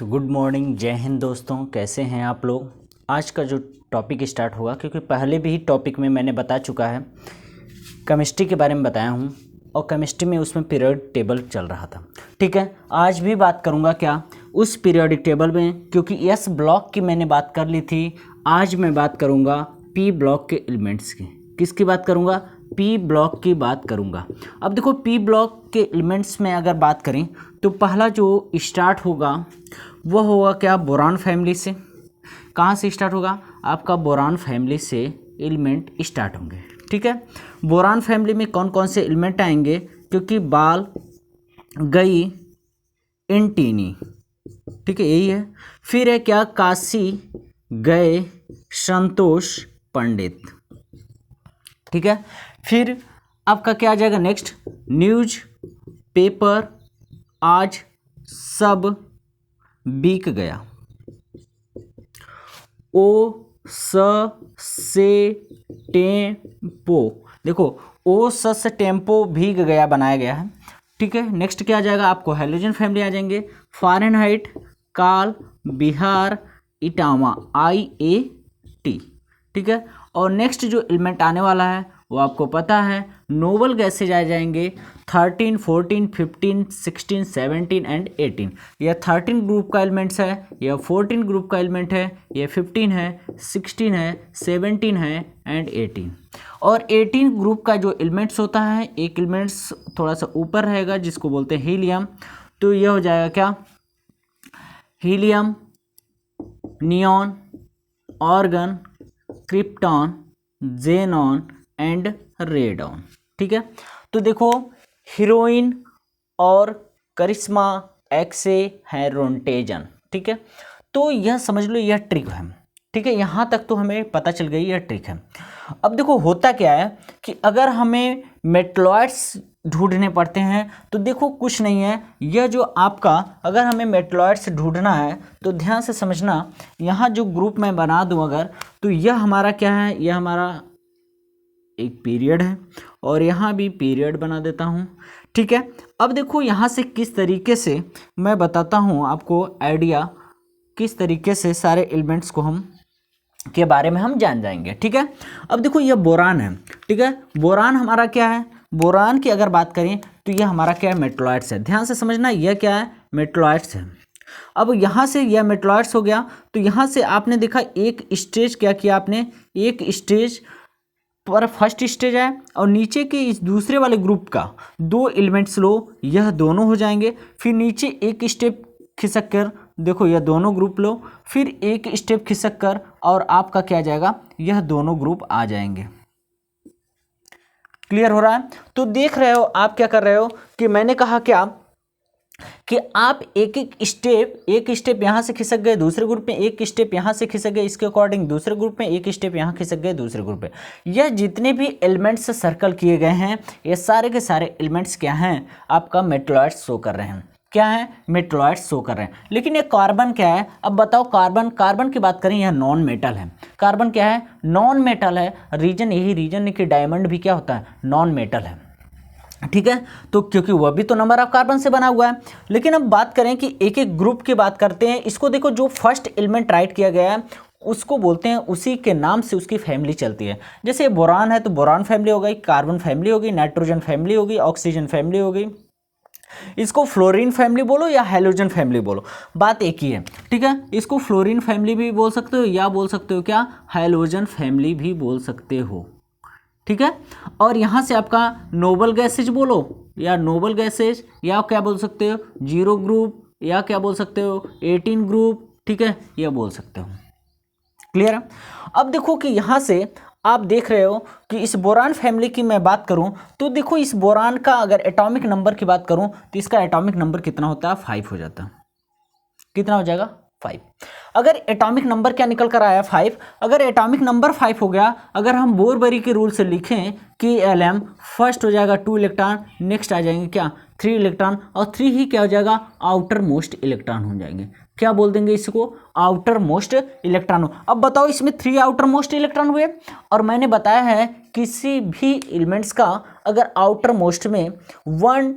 तो good morning, जय हिंद दोस्तों। कैसे हैं आप लोग। आज का जो टॉपिक स्टार्ट होगा, क्योंकि पहले भी टॉपिक में मैंने बता चुका है, केमिस्ट्री के बारे में बताया हूँ और केमिस्ट्री में उसमें पीरियड टेबल चल रहा था। ठीक है, आज भी बात करूँगा क्या उस पीरियोडिक टेबल में, क्योंकि एस ब्लॉक की मैंने बात कर ली थी। आज मैं बात करूँगा पी ब्लॉक के एलिमेंट्स की। किसकी बात करूँगा? पी ब्लॉक की बात करूँगा। अब देखो, पी ब्लॉक के एलिमेंट्स में अगर बात करें तो पहला जो स्टार्ट होगा वो होगा क्या? बोरान फैमिली से। कहाँ से स्टार्ट होगा? आपका बोरान फैमिली से एलिमेंट स्टार्ट होंगे। ठीक है, बोरान फैमिली में कौन कौन से एलिमेंट आएंगे? क्योंकि बाल, गई, एंटीनी, ठीक है, यही है। फिर है क्या? काशी, गए, संतोष, पंडित। ठीक है, फिर आपका क्या आ जाएगा नेक्स्ट? न्यूज पेपर, आज, सब, बिक गया। ओ स से टेम्पो, देखो ओ स से टेम्पो भीग गया बनाया गया है। ठीक है, नेक्स्ट क्या आ जाएगा? आपको हैलोजन फैमिली आ जाएंगे। फ़ारेनहाइट, काल, बिहार, इटावा, IAT। ठीक है, और नेक्स्ट जो एलिमेंट आने वाला है वो आपको पता है, नोबल गैसेज आ जाएंगे 13, 14, 15, 16, 17 एंड 18। यह 13 ग्रुप का एलिमेंट्स है, यह 14 ग्रुप का एलिमेंट है, यह 15 है, 16 है, 17 है एंड 18। और 18 ग्रुप का जो एलिमेंट्स होता है, एक एलिमेंट्स थोड़ा सा ऊपर रहेगा जिसको बोलते हैं हीलियम। तो यह हो जाएगा क्या? Helium, neon, organ, krypton, xenon and radon. ठीक है, तो देखो हीरोइन और करिश्मा, एक्से, हेरोन्टेजन। ठीक है, तो यह समझ लो यह ट्रिक है। ठीक है, यहाँ तक तो हमें पता चल गई यह ट्रिक है। अब देखो होता क्या है कि अगर हमें मेटलॉइड्स ढूंढने पड़ते हैं तो देखो कुछ नहीं है, यह जो आपका अगर हमें मेटलॉइड्स ढूंढना है तो ध्यान से समझना, यहाँ जो ग्रुप मैं बना दूँ अगर, तो यह हमारा क्या है? यह हमारा एक पीरियड है और यहाँ भी पीरियड बना देता हूँ। ठीक है, अब देखो यहाँ से किस तरीके से मैं बताता हूँ आपको आइडिया, किस तरीके से सारे एलिमेंट्स को हम के बारे में हम जान जाएंगे। ठीक है, अब देखो यह बोरान है। ठीक है, बोरान हमारा क्या है? बोरान की अगर बात करें तो यह हमारा क्या है? मेटलॉइड्स है। ध्यान से समझना, यह क्या है? मेटलॉइड्स है। अब यहाँ से यह मेटलॉइड्स हो गया, तो यहाँ से आपने देखा एक स्टेज क्या किया आपने? एक स्टेज पर फर्स्ट स्टेज है और नीचे के इस दूसरे वाले ग्रुप का दो एलिमेंट्स लो, यह दोनों हो जाएंगे। फिर नीचे एक स्टेप खिसक कर देखो यह दोनों ग्रुप लो, फिर एक स्टेप खिसक कर और आपका क्या जाएगा? यह दोनों ग्रुप आ जाएंगे। क्लियर हो रहा है? तो देख रहे हो आप क्या कर रहे हो कि मैंने कहा क्या कि आप एक स्टेप यहाँ से खिसक गए दूसरे ग्रुप में, एक स्टेप यहाँ से खिसक गए इसके अकॉर्डिंग दूसरे ग्रुप में, एक स्टेप यहाँ खिसक गए दूसरे ग्रुप में। यह जितने भी एलिमेंट्स सर्कल किए गए हैं ये सारे के सारे एलिमेंट्स क्या हैं? आपका मेटलॉइड्स शो कर रहे हैं। क्या है? मेटलॉइड्स शो कर रहे हैं। लेकिन ये कार्बन क्या है? अब बताओ, कार्बन की बात करें, यह नॉन मेटल है। कार्बन क्या है? नॉन मेटल है। रीजन यही रीजन है कि डायमंड भी क्या होता है? नॉन मेटल है। ठीक है, तो क्योंकि वह भी तो नंबर ऑफ कार्बन से बना हुआ है। लेकिन अब बात करें कि एक एक ग्रुप की बात करते हैं। इसको देखो, जो फर्स्ट एलिमेंट राइट किया गया है उसको बोलते हैं, उसी के नाम से उसकी फैमिली चलती है। जैसे बोरान है तो बोरान फैमिली हो गई, कार्बन फैमिली हो गई, नाइट्रोजन फैमिली हो गई, ऑक्सीजन फैमिली हो गई। इसको फ्लोरीन फैमिली बोलो या हैलोजन फैमिली बोलो, बात एक ही है। ठीक है, इसको फ्लोरीन फैमिली भी बोल सकते हो या बोल सकते हो क्या? हैलोजन फैमिली भी बोल सकते हो। ठीक है, और यहाँ से आपका नोबल गैसेज बोलो या नोबल गैसेज, या क्या बोल सकते हो? जीरो ग्रुप, या क्या बोल सकते हो? 18 ग्रुप। ठीक है, यह बोल सकते हो। क्लियर है? अब देखो कि यहाँ से आप देख रहे हो कि इस बोरान फैमिली की मैं बात करूं तो देखो इस बोरान का अगर एटॉमिक नंबर की बात करूं तो इसका एटॉमिक नंबर कितना होता है? 5 हो जाता है। कितना हो जाएगा? 5। अगर एटॉमिक नंबर क्या निकल कर आया? 5। अगर एटॉमिक नंबर 5 हो गया, अगर हम बोरबरी के रूल से लिखें कि Lm फर्स्ट हो जाएगा 2 इलेक्ट्रॉन, नेक्स्ट आ जाएंगे क्या? 3 इलेक्ट्रॉन, और 3 ही क्या हो जाएगा? आउटर मोस्ट इलेक्ट्रॉन हो जाएंगे। क्या बोल देंगे इसको? Outer most electron. अब बताओ, इसमें 3 आउटर मोस्ट इलेक्ट्रॉन हुए, और मैंने बताया है किसी भी एलिमेंट्स का अगर आउटर मोस्ट में 1,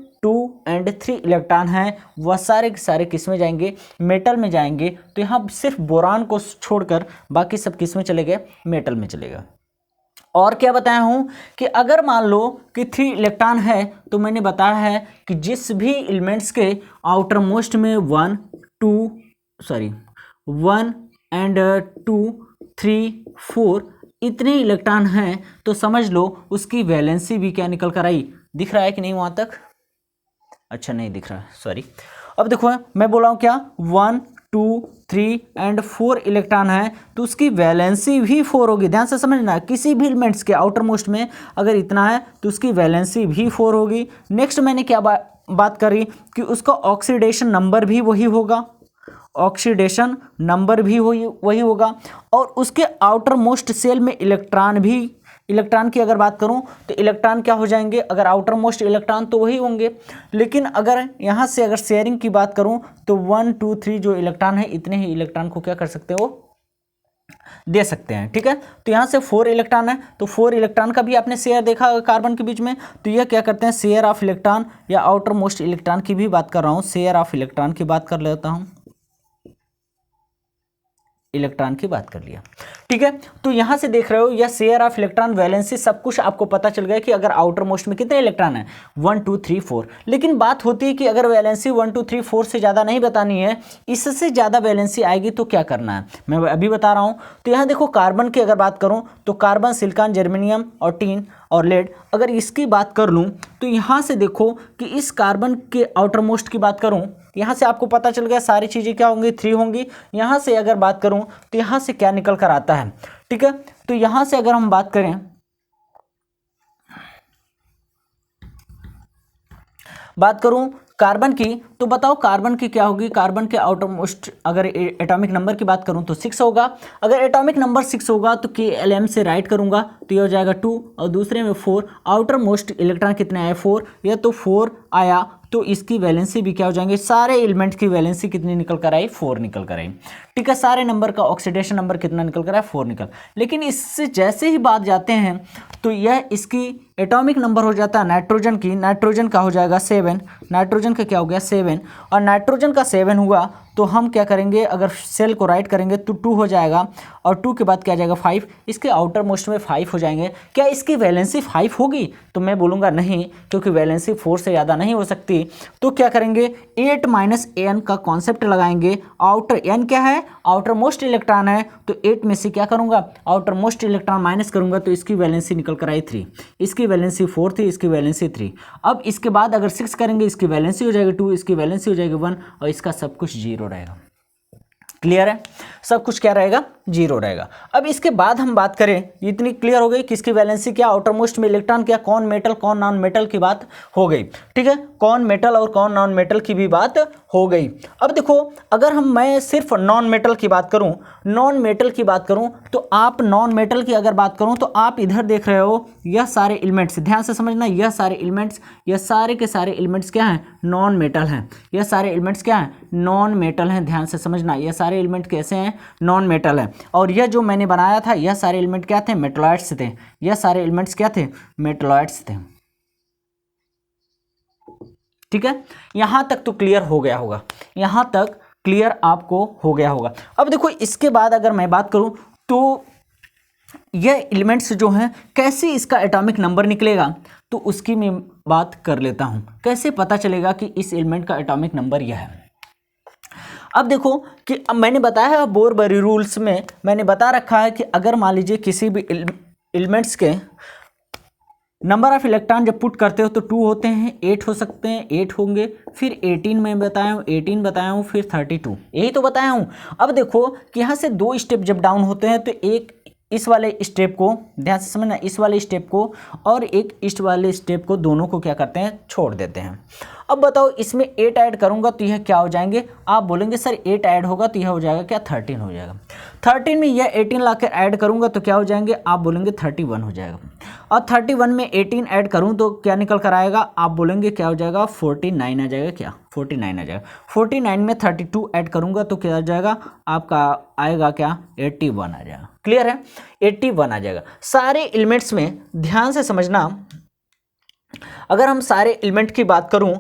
एंड 3 इलेक्ट्रॉन हैं वह सारे के सारे किस में जाएंगे, मेटल में जाएंगे। तो यहाँ सिर्फ बोरान को छोड़कर बाकी सब किस में चले गए, मेटल में चले गए। और क्या बताया हूँ कि अगर मान लो कि 3 इलेक्ट्रॉन है तो मैंने बताया है कि जिस भी एलिमेंट्स के आउटर मोस्ट में 1 एंड 2 3 4 इतने इलेक्ट्रॉन हैं तो समझ लो उसकी वैलेंसी भी क्या निकल कर आई। दिख रहा है कि नहीं वहाँ तक? अच्छा नहीं दिख रहा है, सॉरी। अब देखो मैं बोला हूँ क्या, 1 2 3 एंड 4 इलेक्ट्रॉन है तो उसकी वैलेंसी भी 4 होगी। ध्यान से समझना, किसी भी एलिमेंट्स के आउटर मोस्ट में अगर इतना है तो उसकी वैलेंसी भी 4 होगी। नेक्स्ट मैंने क्या बात करी कि उसका ऑक्सीडेशन नंबर भी वही होगा, ऑक्सीडेशन नंबर भी वही होगा। और उसके आउटर मोस्ट सेल में इलेक्ट्रॉन की अगर बात करूं तो इलेक्ट्रॉन क्या हो जाएंगे, अगर आउटर मोस्ट इलेक्ट्रॉन तो वही होंगे, लेकिन अगर यहाँ से अगर शेयरिंग की बात करूं तो 1 2 3 जो इलेक्ट्रॉन है इतने ही इलेक्ट्रॉन को क्या कर सकते हो, दे सकते हैं। ठीक है, तो यहाँ से 4 इलेक्ट्रॉन है तो 4 इलेक्ट्रॉन का भी आपने शेयर देखा कार्बन के बीच में, तो यह क्या करते हैं, शेयर ऑफ इलेक्ट्रॉन या आउटर मोस्ट इलेक्ट्रॉन की भी बात कर रहा हूँ, शेयर ऑफ इलेक्ट्रॉन की बात कर लेता हूँ, इलेक्ट्रॉन की बात कर लिया। ठीक है, तो यहां से देख रहे हो यह शेयर ऑफ इलेक्ट्रॉन, वैलेंसी सब कुछ आपको पता चल गया कि अगर आउटर मोस्ट में कितने इलेक्ट्रॉन है, 1 2 3 4। लेकिन बात होती है कि अगर वैलेंसी 1 2 3 4 से ज़्यादा नहीं बतानी है, इससे ज़्यादा वैलेंसी आएगी तो क्या करना है, मैं अभी बता रहा हूँ। तो यहाँ देखो कार्बन की अगर बात करूँ तो कार्बन, सिलिकॉन, जर्मेनियम और टिन और लेड, अगर इसकी बात कर लूँ तो यहाँ से देखो कि इस कार्बन के आउटर मोस्ट की बात करूँ, यहाँ से आपको पता चल गया सारी चीज़ें क्या होंगी, 3 होंगी। यहाँ से अगर बात करूँ तो यहाँ से क्या निकल कर आता है। ठीक है, तो यहाँ से अगर हम बात करूँ कार्बन की, तो बताओ कार्बन की क्या होगी, कार्बन के आउटर मोस्ट अगर एटॉमिक नंबर की बात करूं तो 6 होगा। अगर एटॉमिक नंबर 6 होगा तो KLM से राइट करूंगा तो ये हो जाएगा 2 और दूसरे में 4। आउटर मोस्ट इलेक्ट्रॉन कितने आए, 4, या तो 4 आया तो इसकी वैलेंसी भी क्या हो जाएंगे, सारे एलिमेंट की वैलेंसी कितनी निकल कर आई, 4 निकल कर आई। ठीक है, सारे नंबर का ऑक्सीडेशन नंबर कितना निकल कर आया, 4 निकल। लेकिन इससे जैसे ही बात जाते हैं तो यह इसकी एटॉमिक नंबर हो जाता है नाइट्रोजन की, नाइट्रोजन का हो जाएगा 7, नाइट्रोजन का क्या हो गया 7, और नाइट्रोजन का 7 हुआ तो हम क्या करेंगे, अगर सेल को राइट करेंगे तो 2 हो जाएगा और 2 के बाद क्या आ जाएगा 5, इसके आउटर मोस्ट में 5 हो जाएंगे। क्या इसकी वैलेंसी 5 होगी, तो मैं बोलूँगा नहीं, क्योंकि वैलेंसी 4 से ज़्यादा नहीं हो सकती। तो क्या करेंगे, 8 - n का कॉन्सेप्ट लगाएंगे। आउटर n क्या है, आउटर मोस्ट इलेक्ट्रॉन है, तो 8 में से क्या करूँगा, आउटर मोस्ट इलेक्ट्रॉन माइनस करूँगा तो इसकी वैलेंसी निकल कर आई 3, इसकी वैलेंसी 4 थी, इसकी वैलेंसी 3। अब इसके बाद अगर 6 करेंगे, इसकी वैलेंसी हो जाएगी 2, इसकी वैलेंसी हो जाएगी 1 और इसका सब कुछ 0 रहेगा। क्लियर है, सब कुछ क्या रहेगा, 0 रहेगा। अब इसके बाद हम बात करें, इतनी क्लियर हो गई कि इसकी वैलेंसी क्या, आउटर मोस्ट में इलेक्ट्रॉन क्या, कौन मेटल कौन नॉन मेटल की बात हो गई। ठीक है, कौन मेटल और कौन नॉन मेटल की भी बात हो गई। अब देखो अगर मैं सिर्फ नॉन मेटल की बात करूं, नॉन मेटल की बात करूं तो आप नॉन मेटल की अगर बात करूं तो आप इधर देख रहे हो यह सारे एलिमेंट्स, ध्यान से समझना, यह सारे एलिमेंट्स, यह सारे के सारे एलिमेंट्स क्या हैं, नॉन मेटल हैं। यह सारे एलिमेंट्स क्या हैं, नॉन मेटल हैं। ध्यान से समझना, यह सारे एलिमेंट कैसे हैं, नॉन मेटल है। और यह जो मैंने बनाया था यह सारे एलिमेंट क्या थे, मेटलॉइड्स थे। यह सारे एलिमेंट्स क्या थे, मेटलॉइड्स थे। ठीक है, यहां तक तो क्लियर हो गया होगा, यहां तक क्लियर आपको हो गया होगा। अब देखो इसके बाद अगर मैं बात करूं तो यह एलिमेंट्स जो हैं कैसे इसका एटॉमिक नंबर निकलेगा, तो उसकी मैं बात कर लेता हूं। कैसे पता चलेगा कि इस एलिमेंट का एटॉमिक नंबर यह है। अब देखो कि अब मैंने बताया है बोर-बरी रूल्स में मैंने बता रखा है कि अगर मान लीजिए किसी भी एलिमेंट्स के नंबर ऑफ इलेक्ट्रॉन जब पुट करते हो तो 2 होते हैं, 8 हो सकते हैं, 8 होंगे, फिर 18 मैं बताया हूँ, 18 बताया हूँ, फिर 32, यही तो बताया हूँ। अब देखो कि यहाँ से 2 स्टेप जब डाउन होते हैं तो एक इस वाले स्टेप को, ध्यान से समझना, इस वाले स्टेप को और एक इस वाले स्टेप को, दोनों को क्या करते हैं, छोड़ देते हैं। अब बताओ इसमें 8 ऐड करूंगा तो यह क्या हो जाएंगे, आप बोलेंगे सर 8 ऐड होगा तो यह हो जाएगा क्या, 13 हो जाएगा। 13 में यह 18 लाकर ऐड करूंगा तो क्या हो जाएंगे, आप बोलेंगे 31 हो जाएगा। और 31 में 18 ऐड करूं तो क्या निकल कर आएगा, आप बोलेंगे क्या हो जाएगा, 49 आ जाएगा। क्या 49 आ जाएगा। 49 में 32 ऐड करूंगा तो क्या आ जाएगा, आपका आएगा क्या, 81 आ जाएगा। क्लियर है, 81 आ जाएगा। सारे एलिमेंट्स में ध्यान से समझना, अगर हम सारे एलिमेंट की बात करूं,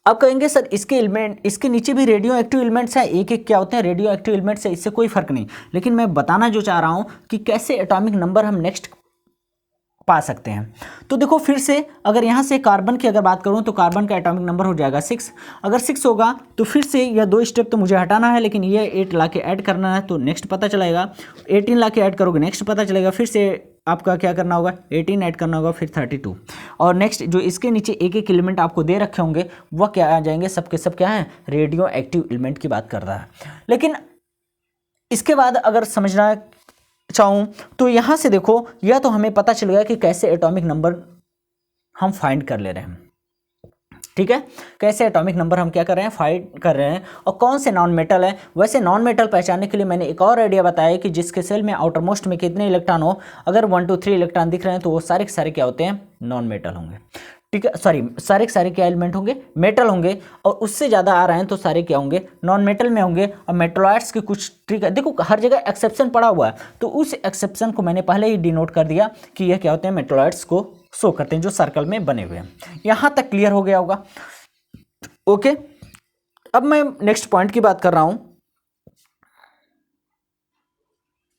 अब कहेंगे सर इसके एलिमेंट, इसके नीचे भी रेडियो एक्टिव एलिमेंट्स हैं, एक एक क्या होते हैं रेडियो एक्टिव एलिमेंट्स है, इससे कोई फर्क नहीं। लेकिन मैं बताना जो चाह रहा हूं कि कैसे एटॉमिक नंबर हम नेक्स्ट पा सकते हैं। तो देखो फिर से अगर यहाँ से कार्बन की अगर बात करूँ तो कार्बन का एटॉमिक नंबर हो जाएगा 6। अगर 6 होगा तो फिर से यह 2 स्टेप तो मुझे हटाना है, लेकिन ये 8 ला के ऐड करना है, तो नेक्स्ट पता चलेगा। 18 ला के ऐड करोगे नेक्स्ट पता चलेगा, फिर से आपका क्या करना होगा 18 ऐड करना होगा, फिर 32। और नेक्स्ट जो इसके नीचे एक एक एलिमेंट आपको दे रखे होंगे वह क्या आ जाएंगे, सबके सब क्या है रेडियो एक्टिव एलिमेंट की बात कर रहा है। लेकिन इसके बाद अगर समझना चाहूँ तो यहाँ से देखो, यह तो हमें पता चल गया कि कैसे एटॉमिक नंबर हम फाइंड कर ले रहे हैं, ठीक है, कैसे एटॉमिक नंबर हम क्या कर रहे हैं फाइंड कर रहे हैं, और कौन से नॉन मेटल है। वैसे नॉन मेटल पहचानने के लिए मैंने एक और आइडिया बताया कि जिसके सेल में आउटर मोस्ट में कितने इलेक्ट्रॉन हो, अगर 1 2 3 इलेक्ट्रॉन दिख रहे हैं तो वो सारे के सारे क्या होते हैं नॉन मेटल होंगे, ठीक है, सॉरी सारे के सारे क्या एलिमेंट होंगे मेटल होंगे, और उससे ज़्यादा आ रहे हैं तो सारे क्या होंगे नॉन मेटल में होंगे। और मेटलॉइड्स के कुछ ट्रिक है, देखो हर जगह एक्सेप्शन पड़ा हुआ है, तो उस एक्सेप्शन को मैंने पहले ही डिनोट कर दिया कि यह क्या होते हैं मेटलॉइड्स को शो करते हैं जो सर्कल में बने हुए हैं। यहाँ तक क्लियर हो गया होगा, ओके। अब मैं नेक्स्ट पॉइंट की बात कर रहा हूँ।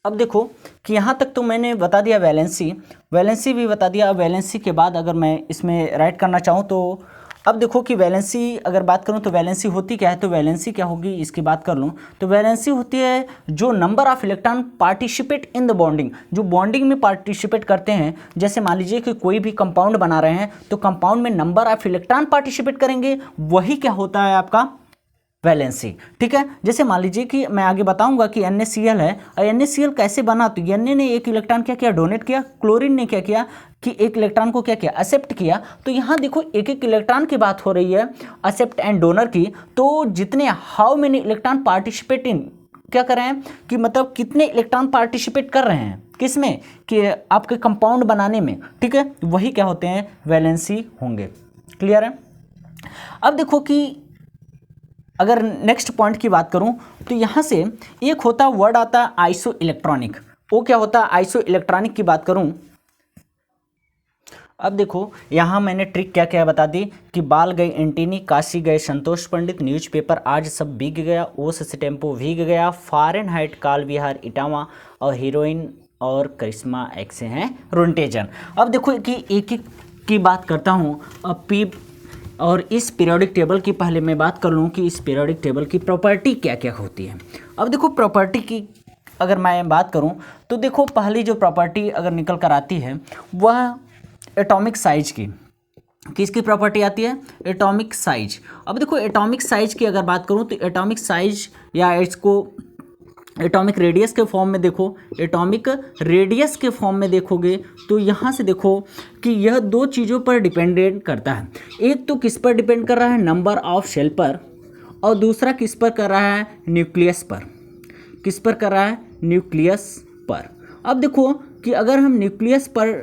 अब देखो कि यहाँ तक तो मैंने बता दिया वैलेंसी भी बता दिया। अब वैलेंसी के बाद अगर मैं इसमें राइट करना चाहूँ तो अब देखो कि वैलेंसी अगर बात करूँ तो वैलेंसी होती क्या है, तो वैलेंसी क्या होगी इसकी बात कर लूँ तो वैलेंसी होती है जो number of electron participate in the bonding, जो बॉन्डिंग में पार्टिसिपेट करते हैं। जैसे मान लीजिए कि कोई भी कंपाउंड बना रहे हैं तो कंपाउंड में नंबर ऑफ इलेक्ट्रॉन पार्टिसिपेट करेंगे, वही क्या होता है आपका वैलेंसी, ठीक है। जैसे मान लीजिए कि मैं आगे बताऊंगा कि NaCl है, और NaCl कैसे बना, तो Na ने एक इलेक्ट्रॉन क्या किया डोनेट किया, क्लोरीन ने क्या किया कि एक इलेक्ट्रॉन को क्या किया एक्सेप्ट किया। तो यहाँ देखो एक एक इलेक्ट्रॉन की बात हो रही है एक्सेप्ट एंड डोनर की, तो जितने how many electron participate in क्या कर रहे हैं कि मतलब कितने इलेक्ट्रॉन पार्टिसिपेट कर रहे हैं किसमें कि आपके कंपाउंड बनाने में, ठीक है, वही क्या होते हैं वैलेंसी होंगे। क्लियर है। अब देखो कि अगर नेक्स्ट पॉइंट की बात करूं तो यहां से एक होता वर्ड आता है आइसो इलेक्ट्रॉनिक, वो क्या होता है आइसो इलेक्ट्रॉनिक की बात करूं। अब देखो यहाँ मैंने ट्रिक क्या क्या बता दी कि बाल गए एंटीनी, काशी गए संतोष पंडित, न्यूज़पेपर आज सब भीग गया, ओस से टेम्पो भीग गया, फ़ारेनहाइट काल विहार इटावा, और हीरोइन और करिश्मा एक्से हैं रोन्टेजन। अब देखो कि एक एक की बात करता हूँ। अब पी और इस पीरियोडिक टेबल की पहले मैं बात कर लूँ कि इस पीरियोडिक टेबल की प्रॉपर्टी क्या क्या होती है। अब देखो प्रॉपर्टी की अगर मैं बात करूँ तो देखो पहली जो प्रॉपर्टी अगर निकल कर आती है वह एटॉमिक साइज की, किसकी प्रॉपर्टी आती है एटॉमिक साइज। अब देखो एटॉमिक साइज की अगर बात करूँ तो एटॉमिक साइज या इसको एटॉमिक रेडियस के फॉर्म में देखो, एटॉमिक रेडियस के फॉर्म में देखोगे तो यहाँ से देखो कि यह 2 चीज़ों पर डिपेंडेंट करता है। एक तो किस पर डिपेंड कर रहा है नंबर ऑफ शेल पर, और दूसरा किस पर कर रहा है न्यूक्लियस पर, किस पर कर रहा है न्यूक्लियस पर। अब देखो कि अगर हम न्यूक्लियस पर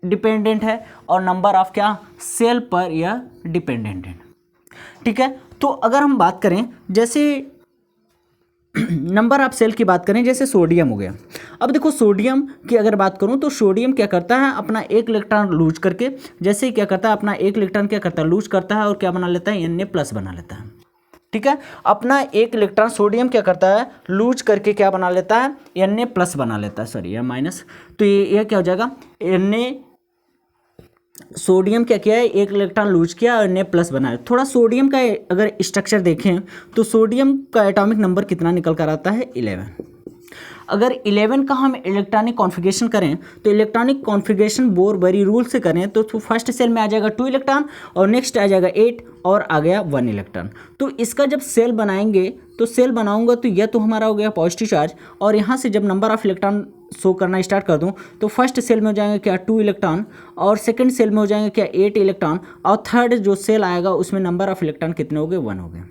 डिपेंडेंट है और नंबर ऑफ क्या सेल पर यह डिपेंडेंट है, ठीक है। तो अगर हम बात करें जैसे नंबर ऑफ सेल की बात करें जैसे सोडियम हो गया। अब देखो सोडियम की अगर बात करूं तो सोडियम क्या करता है अपना एक इलेक्ट्रॉन लूज करके, जैसे ही क्या करता है अपना एक इलेक्ट्रॉन क्या करता है लूज करता है और क्या बना लेता है Na+ बना लेता है, ठीक है। अपना एक इलेक्ट्रॉन सोडियम क्या करता है लूज करके क्या बना लेता है Na+ बना लेता है, सॉरी या माइनस, तो ये क्या हो जाएगा सोडियम क्या किया है एक इलेक्ट्रॉन लूज किया और Na+ बनाया। थोड़ा सोडियम का अगर स्ट्रक्चर देखें तो सोडियम का एटॉमिक नंबर कितना निकल कर आता है 11। अगर 11 का हम इलेक्ट्रॉनिक कॉन्फ़िगरेशन करें तो इलेक्ट्रॉनिक कॉन्फ़िगरेशन बोर-बरी रूल से करें तो फर्स्ट सेल में आ जाएगा 2 इलेक्ट्रॉन और नेक्स्ट आ जाएगा 8 और आ गया 1 इलेक्ट्रॉन। तो इसका जब सेल बनाएंगे तो सेल बनाऊंगा तो यह तो हमारा हो गया पॉजिटिव चार्ज, और यहाँ से जब नंबर ऑफ इलेक्ट्रॉन शो करना स्टार्ट कर दूँ तो फर्स्ट सेल में हो जाएंगे क्या 2 इलेक्ट्रॉन, और सेकंड सेल में हो जाएंगे क्या 8 इलेक्ट्रॉन, और थर्ड जो सेल आएगा उसमें नंबर ऑफ इलेक्ट्रॉन कितने हो गए 1 हो गए,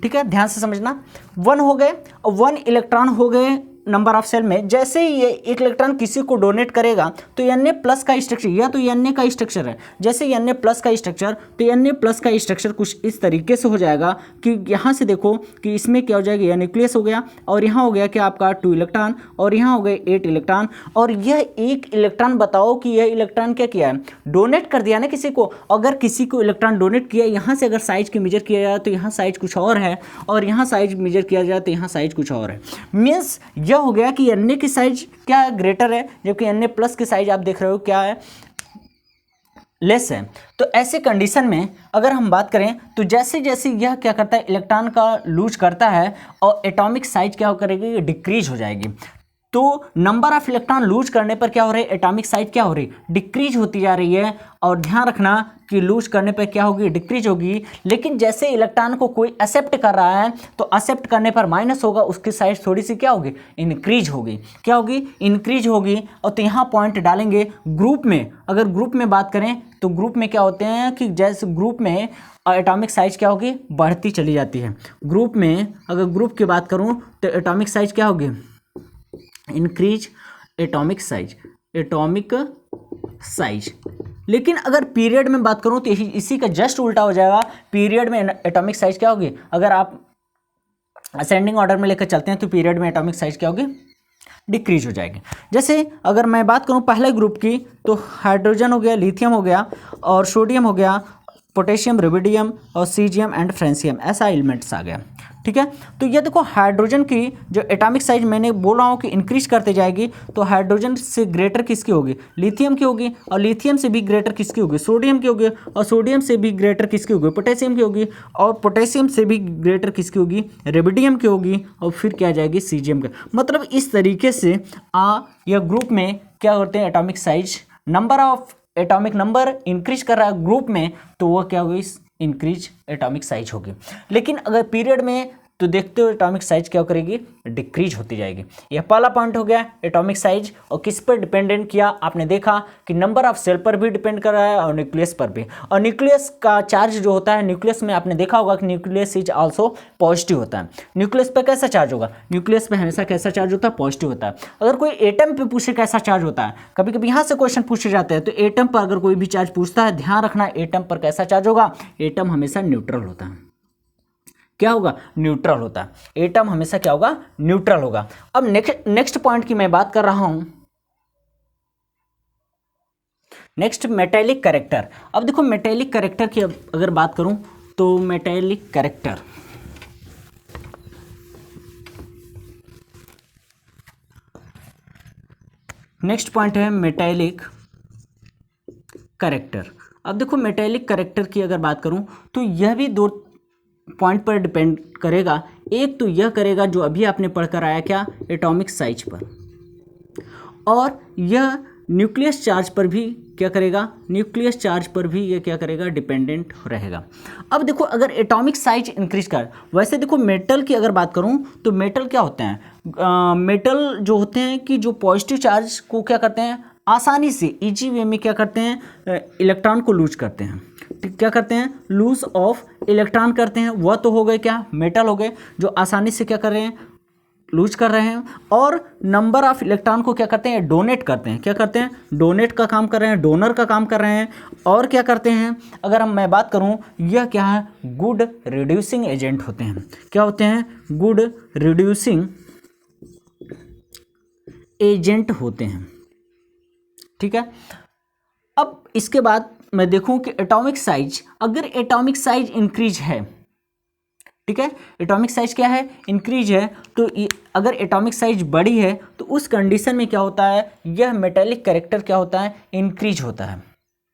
ठीक है। ध्यान से समझना 1 हो गए और 1 इलेक्ट्रॉन हो गए नंबर ऑफ सेल में जैसे ही ये एक इलेक्ट्रॉन किसी को डोनेट करेगा तो Na प्लस का स्ट्रक्चर, या तो Na का स्ट्रक्चर है, जैसे Na प्लस का स्ट्रक्चर, तो Na प्लस का स्ट्रक्चर कुछ इस तरीके से हो जाएगा कि यहाँ से देखो कि इसमें क्या हो जाएगा, यह न्यूक्लियस हो गया और यहाँ हो गया क्या आपका 2 इलेक्ट्रॉन और यहाँ हो गए 8 इलेक्ट्रॉन। और यह एक इलेक्ट्रॉन बताओ कि यह इलेक्ट्रॉन क्या किया है, डोनेट कर दिया ना किसी को। अगर किसी को इलेक्ट्रॉन डोनेट किया, यहाँ से अगर साइज की मेजर किया जाए तो यहाँ साइज कुछ और है, और यहाँ साइज मेजर किया जाए तो यहाँ साइज कुछ और है। मीन्स यह हो गया कि Na की साइज क्या ग्रेटर है, जबकि Na प्लस की साइज आप देख रहे हो क्या है, लेस है। तो ऐसे कंडीशन में अगर हम बात करें तो जैसे जैसे यह क्या करता है, इलेक्ट्रॉन का लूज करता है और एटॉमिक साइज क्या करेगी, डिक्रीज हो जाएगी। तो नंबर ऑफ इलेक्ट्रॉन लूज करने पर क्या हो रहा है, एटॉमिक साइज क्या हो रही है, डिक्रीज होती जा रही है। और ध्यान रखना कि लूज करने पर क्या होगी, डिक्रीज होगी। लेकिन जैसे इलेक्ट्रॉन को कोई एक्सेप्ट कर रहा है तो एक्सेप्ट करने पर माइनस होगा, उसकी साइज थोड़ी सी क्या होगी, इंक्रीज होगी। क्या होगी, इंक्रीज होगी। और तो यहाँ पॉइंट डालेंगे ग्रुप में। अगर ग्रुप में बात करें तो ग्रुप में क्या होते हैं कि जैसे ग्रुप में एटॉमिक साइज क्या होगी, बढ़ती चली जाती है। ग्रुप में अगर ग्रुप की बात करूँ तो एटॉमिक साइज क्या होगी, increase atomic size, atomic size. लेकिन अगर पीरियड में बात करूं तो इसी का जस्ट उल्टा हो जाएगा। पीरियड में एटॉमिक साइज क्या होगी, अगर आप असेंडिंग ऑर्डर में लेकर चलते हैं तो पीरियड में एटॉमिक साइज क्या होगी, डिक्रीज हो जाएगी। जैसे अगर मैं बात करूं पहले ग्रुप की तो हाइड्रोजन हो गया, लिथियम हो गया और सोडियम हो गया, पोटेशियम, रुबिडियम और सीजियम एंड फ्रेंसियम, ऐसा एलिमेंट्स आ गया। ठीक है, तो ये देखो हाइड्रोजन की जो एटॉमिक साइज मैंने बोला हूँ कि इंक्रीज करते जाएगी, तो हाइड्रोजन से ग्रेटर किसकी होगी, लिथियम की होगी। और लिथियम से भी ग्रेटर किसकी होगी, सोडियम की होगी। और सोडियम से भी ग्रेटर किसकी होगी, पोटेशियम की होगी। और पोटेशियम से भी ग्रेटर किसकी होगी, रुबिडियम की होगी। और फिर क्या आ जाएगी, सीजियम का। मतलब इस तरीके से यह ग्रुप में क्या होते हैं, atomic size, number of atomic number increase कर रहा है ग्रुप में, तो वह क्या होगी, इंक्रीज एटॉमिक साइज होगी। लेकिन अगर पीरियड में तो देखते हो एटॉमिक साइज क्या करेगी, डिक्रीज होती जाएगी। यह पहला पॉइंट हो गया एटॉमिक साइज। और किस पर डिपेंडेंट किया, आपने देखा कि नंबर ऑफ सेल पर भी डिपेंड कर रहा है और न्यूक्लियस पर भी। और न्यूक्लियस का चार्ज जो होता है, न्यूक्लियस में आपने देखा होगा कि न्यूक्लियस इज आल्सो पॉजिटिव होता है। न्यूक्लियस पर कैसा चार्ज होगा, न्यूक्लियस पर हमेशा कैसा चार्ज होता है, पॉजिटिव होता है। अगर कोई एटम पे पूछे कैसा चार्ज होता है, कभी कभी यहाँ से क्वेश्चन पूछे जाते हैं, तो एटम पर अगर कोई भी चार्ज पूछता है, ध्यान रखना एटम पर कैसा चार्ज होगा, एटम हमेशा न्यूट्रल होता है। क्या होगा, न्यूट्रल होता है। एटम हमेशा क्या होगा, न्यूट्रल होगा। अब नेक्स्ट पॉइंट की मैं बात कर रहा हूं, नेक्स्ट मेटेलिक कैरेक्टर। अब देखो मेटेलिक कैरेक्टर की अगर बात करूं तो मेटेलिक कैरेक्टर, नेक्स्ट पॉइंट है मेटेलिक कैरेक्टर। अब देखो मेटेलिक कैरेक्टर की अगर बात करूं तो यह भी दो पॉइंट पर डिपेंड करेगा। एक तो यह करेगा जो अभी आपने पढ़कर आया, क्या, एटॉमिक साइज पर। और यह न्यूक्लियस चार्ज पर भी क्या करेगा, न्यूक्लियस चार्ज पर भी यह क्या करेगा, डिपेंडेंट रहेगा। अब देखो अगर एटॉमिक साइज इंक्रीज कर, वैसे देखो मेटल की अगर बात करूं तो मेटल क्या होते हैं, मेटल जो होते हैं कि जो पॉजिटिव चार्ज को क्या करते हैं, आसानी से इजी वे में क्या करते हैं, इलेक्ट्रॉन को लूज करते हैं। क्या करते हैं, लूज ऑफ इलेक्ट्रॉन करते हैं। वह तो हो गए क्या, मेटल हो गए, जो आसानी से क्या कर रहे हैं, लूज कर रहे हैं। और नंबर ऑफ इलेक्ट्रॉन को क्या करते हैं, डोनेट करते हैं। क्या करते हैं, डोनेट का काम कर रहे हैं, डोनर का काम कर रहे हैं। और क्या करते हैं, अगर मैं बात करूं, यह क्या है, गुड रिड्यूसिंग एजेंट होते हैं। क्या होते हैं, गुड रिड्यूसिंग एजेंट होते हैं। ठीक है, अब इसके बाद मैं देखूं कि एटॉमिक साइज, अगर एटॉमिक साइज इंक्रीज है, ठीक है, एटॉमिक साइज क्या है, इंक्रीज है, तो अगर एटॉमिक साइज बड़ी है तो उस कंडीशन में क्या होता है, यह मेटेलिक कैरेक्टर क्या होता है, इंक्रीज होता है।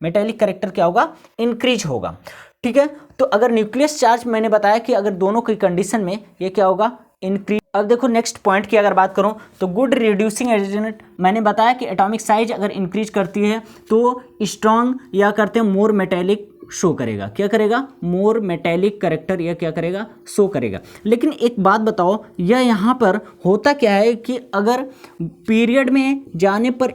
मेटेलिक कैरेक्टर क्या होगा, इंक्रीज होगा। ठीक है, तो अगर न्यूक्लियस चार्ज मैंने बताया कि अगर दोनों की कंडीशन में ये क्या होगा, इंक्रीज। अब देखो नेक्स्ट पॉइंट की अगर बात करूं तो गुड रिड्यूसिंग एजेंट, मैंने बताया कि एटॉमिक साइज अगर इंक्रीज करती है तो स्ट्रॉन्ग या करते हैं मोर मेटेलिक शो करेगा। क्या करेगा, मोर मेटेलिक कैरेक्टर या क्या करेगा, शो करेगा। लेकिन एक बात बताओ, यह यहाँ पर होता क्या है कि अगर पीरियड में जाने पर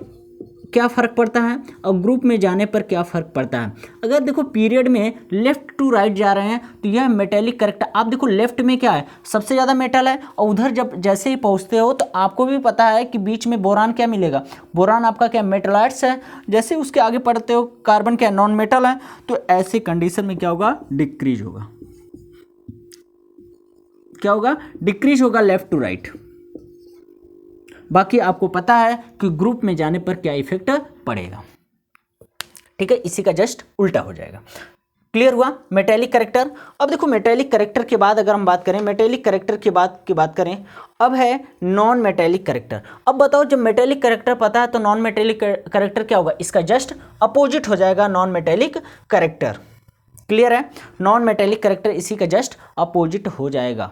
क्या फ़र्क पड़ता है और ग्रुप में जाने पर क्या फ़र्क पड़ता है। अगर देखो पीरियड में लेफ़्ट टू राइट जा रहे हैं तो यह मेटेलिक करेक्टर, आप देखो लेफ़्ट में क्या है, सबसे ज़्यादा मेटल है, और उधर जब जैसे ही पहुँचते हो तो आपको भी पता है कि बीच में बोरान क्या मिलेगा, बोरान आपका क्या मेटलाइट्स है, जैसे उसके आगे पढ़ते हो कार्बन क्या नॉन मेटल है, तो ऐसे कंडीशन में क्या होगा, डिक्रीज होगा, क्या होगा, डिक्रीज होगा लेफ़्ट टू राइट। बाकी आपको पता है कि ग्रुप में जाने पर क्या इफेक्ट पड़ेगा, ठीक है, इसी का जस्ट उल्टा हो जाएगा। क्लियर हुआ मेटेलिक करेक्टर। अब देखो मेटेलिक करेक्टर के बाद अगर हम बात करें, मेटेलिक करेक्टर की बात करें, अब है नॉन मेटेलिक करेक्टर। अब बताओ जब मेटेलिक करेक्टर पता है तो नॉन मेटेलिक करेक्टर क्या होगा, इसका जस्ट अपोजिट हो जाएगा नॉन मेटेलिक करेक्टर। क्लियर है, नॉन मेटेलिक करेक्टर इसी का जस्ट अपोजिट हो जाएगा।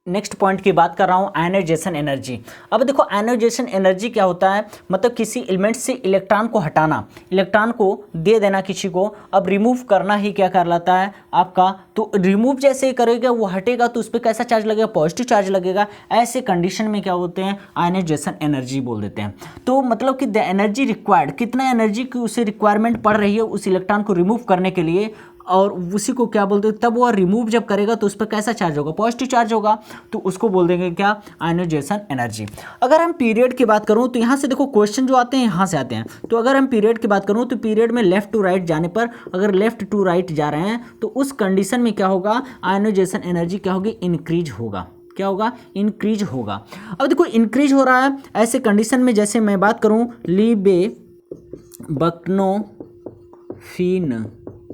नेक्स्ट पॉइंट की बात कर रहा हूँ, आयनाइजेशन एनर्जी। अब देखो आयनाइजेशन एनर्जी क्या होता है, मतलब किसी एलिमेंट से इलेक्ट्रॉन को हटाना, इलेक्ट्रॉन को दे देना किसी को, अब रिमूव करना ही क्या कहलाता है आपका, तो रिमूव जैसे ही करेगा वो हटेगा तो उस पर कैसा चार्ज लगेगा, पॉजिटिव चार्ज लगेगा। ऐसे कंडीशन में क्या होते हैं, आयनाइजेशन एनर्जी बोल देते हैं। तो मतलब कि द एनर्जी रिक्वायर्ड, कितना एनर्जी की उसे रिक्वायरमेंट पड़ रही है उस इलेक्ट्रॉन को रिमूव करने के लिए, और उसी को क्या बोलते हैं, तब वो रिमूव जब करेगा तो उस पर कैसा चार्ज होगा, पॉजिटिव चार्ज होगा, तो उसको बोल देंगे क्या, आयनाइजेशन एनर्जी। अगर हम पीरियड की बात करूं तो यहाँ से देखो क्वेश्चन जो आते हैं यहाँ से आते हैं, तो अगर हम पीरियड की बात करूं तो पीरियड में लेफ्ट टू राइट जाने पर, अगर लेफ्ट टू राइट जा रहे हैं तो उस कंडीशन में क्या होगा, आयनाइजेशन एनर्जी क्या होगी, इंक्रीज होगा, क्या होगा, इंक्रीज होगा। अब देखो इंक्रीज हो रहा है ऐसे कंडीशन में, जैसे मैं बात करूं लीबे बक्नोफिन,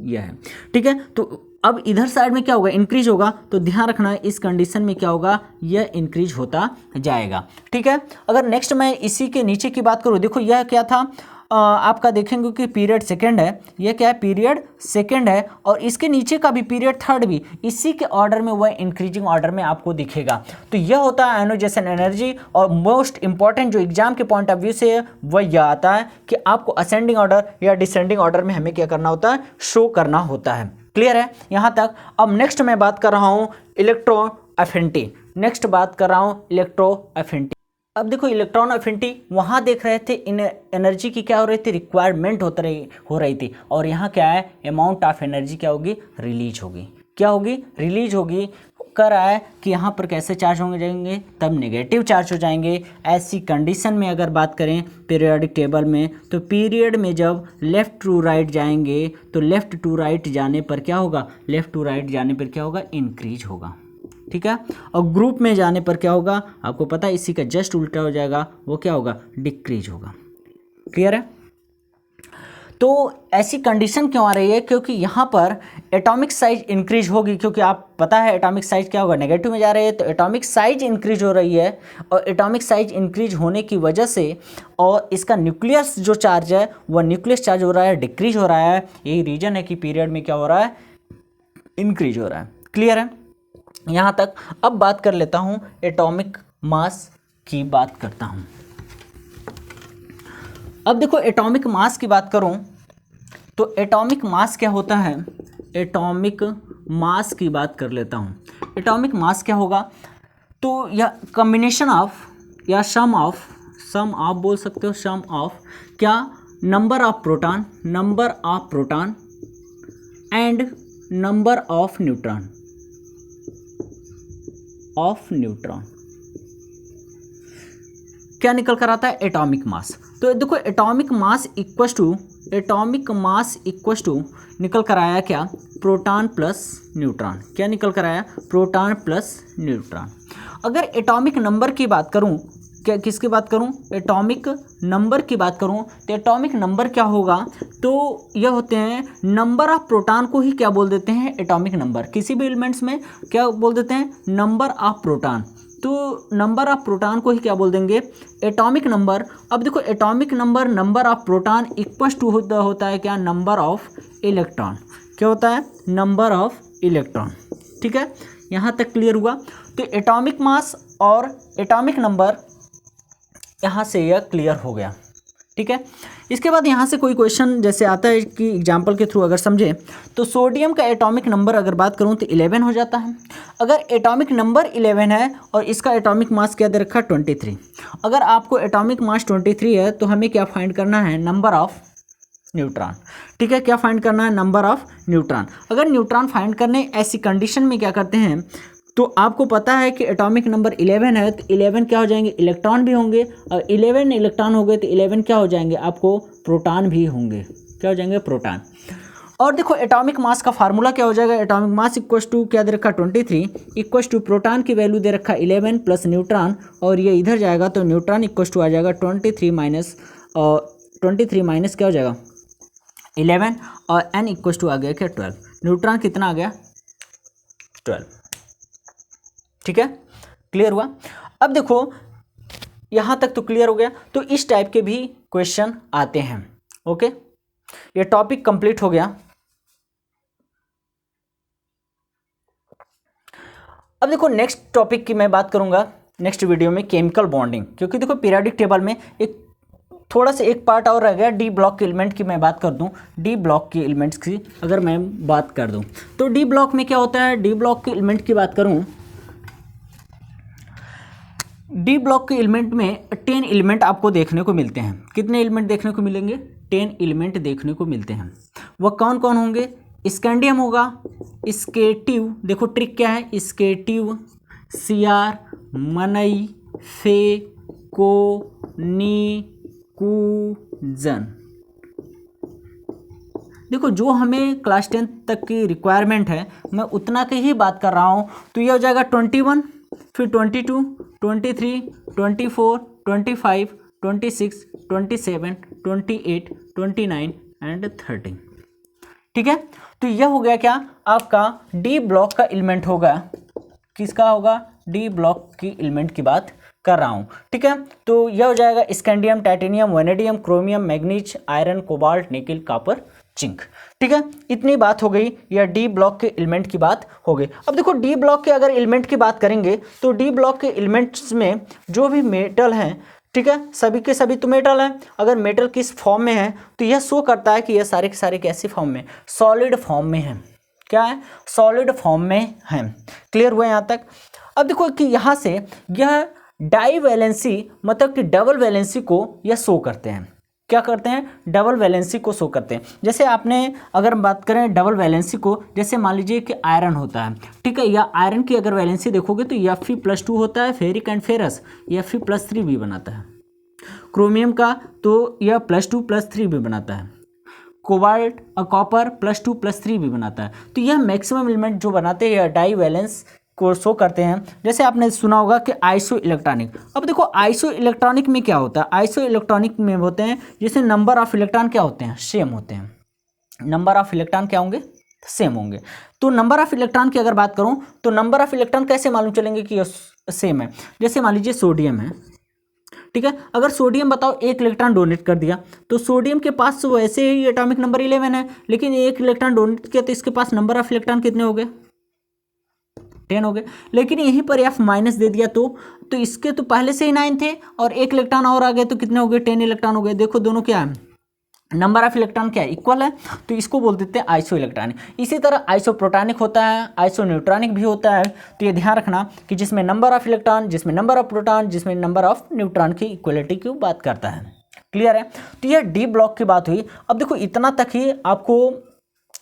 यह है, ठीक है। तो अब इधर साइड में क्या होगा, इंक्रीज होगा, तो ध्यान रखना इस कंडीशन में क्या होगा, यह इंक्रीज होता जाएगा, ठीक है। अगर नेक्स्ट मैं इसी के नीचे की बात करूं, देखो यह क्या था, आपका देखेंगे कि पीरियड सेकंड है, यह क्या है, पीरियड सेकंड है, और इसके नीचे का भी पीरियड थर्ड भी इसी के ऑर्डर में, वह इंक्रीजिंग ऑर्डर में आपको दिखेगा। तो यह होता है आयनाइजेशन एनर्जी, और मोस्ट इंपॉर्टेंट जो एग्जाम के पॉइंट ऑफ व्यू से है वह यह आता है कि आपको असेंडिंग ऑर्डर या डिसेंडिंग ऑर्डर में हमें क्या करना होता है, शो करना होता है। क्लियर है यहाँ तक। अब नेक्स्ट मैं बात कर रहा हूँ इलेक्ट्रो एफिनिटी, नेक्स्ट बात कर रहा हूँ इलेक्ट्रो एफिनिटी। अब देखो इलेक्ट्रॉन एफिनिटी, वहाँ देख रहे थे इन एनर्जी की क्या हो रही थी, रिक्वायरमेंट हो रही थी, और यहाँ क्या है, अमाउंट ऑफ एनर्जी क्या होगी, रिलीज होगी, क्या होगी, रिलीज होगी। कर रहा है कि यहाँ पर कैसे चार्ज होंगे जाएंगे, तब नेगेटिव चार्ज हो जाएंगे। ऐसी कंडीशन में अगर बात करें पीरियोडिक टेबल में, तो पीरियड में जब लेफ़्ट टू राइट जाएंगे तो लेफ़्ट टू राइट जाने पर क्या होगा, लेफ़्ट टू राइट जाने पर क्या होगा, इंक्रीज होगा, ठीक है। और ग्रुप में जाने पर क्या होगा, आपको पता है इसी का जस्ट उल्टा हो जाएगा, वो क्या होगा, डिक्रीज होगा। क्लियर है। तो ऐसी कंडीशन क्यों आ रही है, क्योंकि यहाँ पर एटॉमिक साइज इंक्रीज होगी, क्योंकि आप पता है एटॉमिक साइज क्या होगा, नेगेटिव में जा रहे हैं, तो एटॉमिक साइज इंक्रीज हो रही है, और एटॉमिक साइज इंक्रीज होने की वजह से, और इसका न्यूक्लियस जो चार्ज है वह न्यूक्लियस चार्ज हो रहा है, डिक्रीज हो रहा है। यही रीजन है कि पीरियड में क्या हो रहा है, इंक्रीज हो रहा है। क्लियर है यहाँ तक। अब बात कर लेता हूँ एटॉमिक मास की बात करता हूँ। अब देखो एटॉमिक मास की बात करूं तो एटॉमिक मास क्या होता है, एटॉमिक मास की बात कर लेता हूं। एटॉमिक मास क्या होगा, तो यह कॉम्बिनेशन ऑफ या सम ऑफ बोल सकते हो, सम ऑफ क्या, number of proton and number of neutron क्या निकल कर आता है, एटॉमिक मास। तो देखो एटॉमिक मास इक्वस टू निकल कर आया क्या, प्रोटॉन प्लस न्यूट्रॉन। क्या निकल कर आया, प्रोटॉन प्लस न्यूट्रॉन। अगर एटॉमिक नंबर की बात करूं, क्या किसकी बात करूं, एटॉमिक नंबर की बात करूं, तो एटॉमिक नंबर क्या होगा, तो यह होते हैं नंबर ऑफ प्रोटॉन को ही क्या बोल देते हैं, एटॉमिक नंबर। किसी भी एलिमेंट्स में क्या बोल देते हैं, नंबर ऑफ प्रोटॉन। तो नंबर ऑफ प्रोटॉन को ही क्या बोल देंगे, एटॉमिक नंबर। अब देखो atomic number of proton equal to होता है क्या, नंबर ऑफ इलेक्ट्रॉन। क्या होता है, नंबर ऑफ इलेक्ट्रॉन। ठीक है, यहाँ तक क्लियर हुआ। तो एटॉमिक मास और एटॉमिक नंबर यहाँ से यह क्लियर हो गया। ठीक है, इसके बाद यहाँ से कोई क्वेश्चन जैसे आता है कि एग्जाम्पल के थ्रू अगर समझे तो सोडियम का एटॉमिक नंबर अगर बात करूँ तो 11 हो जाता है। अगर एटॉमिक नंबर 11 है और इसका एटॉमिक मास क्या दे रखा है 23। अगर आपको एटॉमिक मास 23 है तो हमें क्या फाइंड करना है, नंबर ऑफ न्यूट्रॉन। ठीक है, क्या फाइंड करना है, नंबर ऑफ न्यूट्रॉन। अगर न्यूट्रॉन फाइंड करने ऐसी कंडीशन में क्या करते हैं तो आपको पता है कि एटॉमिक नंबर 11 है तो 11 क्या हो जाएंगे, इलेक्ट्रॉन भी होंगे, और 11 इलेक्ट्रॉन हो गए तो 11 क्या हो जाएंगे, आपको प्रोटॉन भी होंगे। क्या हो जाएंगे, प्रोटॉन। और देखो एटॉमिक मास का फार्मूला क्या हो जाएगा, एटॉमिक मास इक्वस टू क्या दे रखा 23 इक्वस टू प्रोटॉन की वैल्यू दे रखा 11 प्लस न्यूट्रॉन, और ये इधर जाएगा तो न्यूट्रॉन इक्वस टू आ जाएगा 23 माइनस क्या हो जाएगा 11, और n इक्वस टू आ गया क्या 12। न्यूट्रॉन कितना आ गया 12। ठीक है, क्लियर हुआ। अब देखो यहाँ तक तो क्लियर हो गया। तो इस टाइप के भी क्वेश्चन आते हैं। ओके, ये टॉपिक कंप्लीट हो गया। अब देखो नेक्स्ट टॉपिक की मैं बात करूंगा नेक्स्ट वीडियो में, केमिकल बॉन्डिंग। क्योंकि देखो पीरियोडिक टेबल में एक थोड़ा सा एक पार्ट और रह गया, डी ब्लॉक के एलिमेंट की मैं बात कर दूं। डी ब्लॉक के एलिमेंट्स की अगर मैं बात कर दूं तो डी ब्लॉक में क्या होता है, डी ब्लॉक के एलिमेंट की बात करूं, डी ब्लॉक के एलिमेंट में 10 एलिमेंट आपको देखने को मिलते हैं। कितने एलिमेंट देखने को मिलेंगे, 10 एलिमेंट देखने को मिलते हैं। वह कौन कौन होंगे, स्कैंडियम होगा, स्केटिव, देखो ट्रिक क्या है, स्केटिव, सीआर, मनई, फे, को, नी, कूजन। देखो जो हमें क्लास 10 तक की रिक्वायरमेंट है मैं उतना की ही बात कर रहा हूँ। तो ये हो जाएगा 21, फिर 22, 23, 24, 25, 26, 27, 28, 29 एंड 30। ठीक है, तो यह हो गया क्या आपका डी ब्लॉक का एलिमेंट होगा। किसका होगा, डी ब्लॉक की एलिमेंट की बात कर रहा हूँ। ठीक है, तो यह हो जाएगा scandium, titanium, vanadium, chromium, manganese, iron, cobalt, निकल, कॉपर, जिंक। ठीक है, इतनी बात हो गई, या डी ब्लॉक के एलिमेंट की बात हो गई। अब देखो डी ब्लॉक के अगर एलिमेंट की बात करेंगे तो डी ब्लॉक के एलिमेंट्स में जो भी मेटल हैं, ठीक है, सभी के सभी तो मेटल हैं। अगर मेटल किस फॉर्म में है तो यह शो करता है कि यह सारे के सारे कैसी फॉर्म में, सॉलिड फॉर्म में है। क्या है, सॉलिड फॉर्म में है। क्लियर हुआ यहाँ तक। अब देखो कि यहाँ से यह डाई वैलेंसी मतलब कि डबल वैलेंसी को यह शो करते हैं। क्या करते हैं, डबल वैलेंसी को शो करते हैं। जैसे आपने अगर बात करें डबल वैलेंसी को, जैसे मान लीजिए कि आयरन होता है, ठीक है, या आयरन की अगर वैलेंसी देखोगे तो Fe+2 होता है, फेरिक एंड फेरस Fe+3 भी बनाता है। क्रोमियम का तो यह +2+3 भी बनाता है। कोबाल्ट और कॉपर +2+3 भी बनाता है। तो यह मैक्सिमम एलिमेंट जो बनाते हैं डाई वैलेंस को शो करते हैं। जैसे आपने सुना होगा कि आइसो इलेक्ट्रॉनिक। अब देखो आइसो इलेक्ट्रॉनिक में क्या होता है, आइसो इलेक्ट्रॉनिक में होते हैं जैसे नंबर ऑफ इलेक्ट्रॉन क्या होते हैं, सेम होते हैं। नंबर ऑफ इलेक्ट्रॉन क्या होंगे, सेम होंगे। तो नंबर ऑफ इलेक्ट्रॉन की अगर बात करूं तो नंबर ऑफ इलेक्ट्रॉन कैसे मालूम चलेंगे कि सेम है। जैसे मान लीजिए सोडियम है, ठीक है, अगर सोडियम बताओ 1 इलेक्ट्रॉन डोनेट कर दिया तो सोडियम के पास वैसे ही एटॉमिक नंबर 11 है, लेकिन 1 इलेक्ट्रॉन डोनेट किया तो इसके पास नंबर ऑफ इलेक्ट्रॉन कितने हो गए, 10 हो गए। लेकिन यहीं पर F माइनस दे दिया तो इसके तो पहले से ही 9 थे और 1 इलेक्ट्रॉन और आ गए तो कितने हो गए, 10 इलेक्ट्रॉन हो गए। देखो दोनों क्या है, नंबर ऑफ इलेक्ट्रॉन क्या है, इक्वल है। तो इसको बोल देते हैं आइसो इलेक्ट्रॉनिक। इसी तरह आइसो प्रोटॉनिक होता है, आइसो न्यूट्रॉनिक भी होता है। तो ये ध्यान रखना कि जिसमें नंबर ऑफ इलेक्ट्रॉन, जिसमें नंबर ऑफ प्रोटॉन, जिसमें नंबर ऑफ न्यूट्रॉन की इक्वलिटी की बात करता है। क्लियर है। तो यह डी ब्लॉक की बात हुई। अब देखो इतना तक ही आपको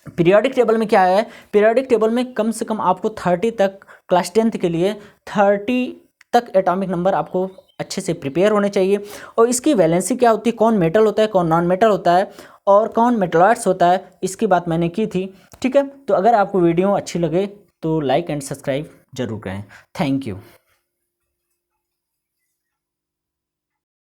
पीरियोडिक टेबल में क्या है, पीरियोडिक टेबल में कम से कम आपको 30 तक क्लास 10th के लिए 30 तक एटॉमिक नंबर आपको अच्छे से प्रिपेयर होने चाहिए। और इसकी वैलेंसी क्या होती है, कौन मेटल होता है, कौन नॉन मेटल होता है और कौन मेटलॉइड्स होता है, इसकी बात मैंने की थी। ठीक है, तो अगर आपको वीडियो अच्छी लगे तो लाइक एंड सब्सक्राइब जरूर करें। Thank you.